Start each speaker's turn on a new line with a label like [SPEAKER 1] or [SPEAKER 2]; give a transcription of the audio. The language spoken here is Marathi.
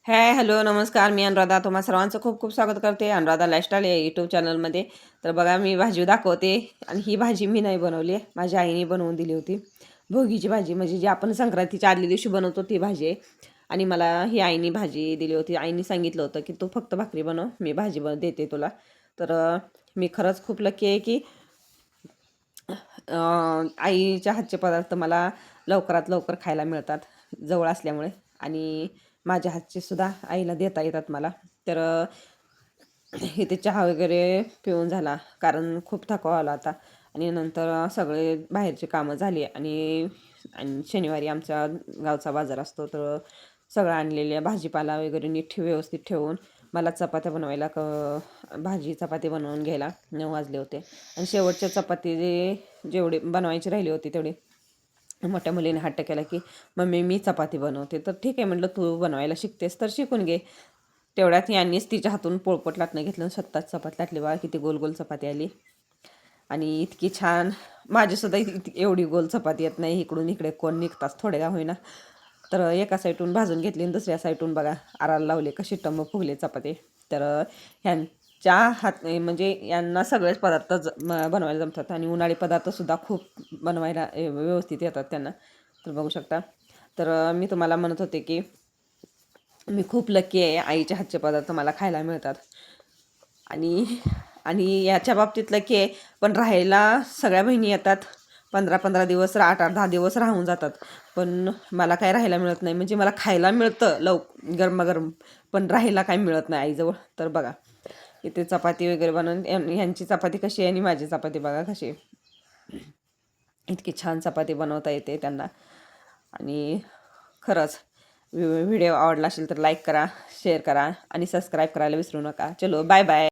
[SPEAKER 1] हॅलो, नमस्कार. मी अनुराधा. तुम्हा सर्वांचं खूप खूप स्वागत करते अनुराधा लाईफस्टाईल या यूट्यूब चॅनलमध्ये. तर बघा, मी भाजी दाखवते आणि ही भाजी मी नाही बनवली आहे, माझ्या आईने बनवून दिली होती. भोगीची भाजी म्हणजे जी आपण संक्रांतीच्या आदल्या दिवशी बनवतो ती भाजी आहे. आणि मला ही आईने भाजी दिली होती. आईने सांगितलं होतं की तू फक्त भाकरी बनव, मी भाजी देते तुला. तर मी खरंच खूप लकी आहे की आईच्या हातचे पदार्थ मला लवकरात लवकर खायला मिळतात जवळ असल्यामुळे. आणि माझ्या हातचे सुद्धा आईला देता येतात मला. तर इथे चहा वगैरे पिऊन झाला, कारण खूप थकवा आला होता. आणि नंतर सगळे बाहेरची कामं झाली आणि आणि शनिवारी आमच्या गावचा बाजार असतो, तर सगळं आणलेल्या भाजीपाला वगैरे नीट व्यवस्थित ठेवून मला चपात्या बनवायला भाजी चपाती बनवून घ्यायला 9 वाजले होते. आणि शेवटच्या चपाती जेवढे बनवायची राहिली होती तेवढी मोठ्या मुलीने हट्ट केला की मम्मी मी चपाती बनवते. तर ठीक आहे म्हटलं, तू बनवायला शिकतेस तर शिकून घे. तेवढ्यात यांनीच तिच्या हातून पोळपट लाटणं घेतलं आणि स्वतःच चपाती लाटली. बघा किती गोल गोल चपाती आली आणि इतकी छान. माझीसुद्धा एवढी गोल चपाती येत नाही. इकडून इकडे कोण निघताच थोडे का होईना. तर एका साईडून भाजून घेतली आणि दुसऱ्या साईडून बघा आराला लावले, कशी टम्म फुगले चपाती. तर ह्यांच्या हात म्हणजे यांना सगळेच पदार्थ बनवायला जमतात आणि उन्हाळी पदार्थसुद्धा खूप बनवायला व्यवस्थित येतात त्यांना. तर बघू शकता. तर मी तुम्हाला म्हणत होते की मी खूप लकी आहे, आईच्या हातचे पदार्थ मला खायला मिळतात. आणि आणि याच्या बाबतीत लकी आहे. पण राहायला सगळ्या बहिणी येतात, 15-15 दिवस, 8-8-10 दिवस राहून जातात. पण मला काय राहायला मिळत नाही. म्हणजे मला खायला मिळतं गरमागरम, पण राहायला काय मिळत नाही आईजवळ. तर बघा इथे चपाती वगैरे बनवून ह्यांची चपाती कशी आहे आणि माझी चपाती बघा कशी आहे. इतकी छान चपाती बनवता येते त्यांना. आणि खरंच व्हिडिओ आवडला असेल तर लाईक करा, शेअर करा आणि सबस्क्राईब करायला विसरू नका. चलो, बाय बाय.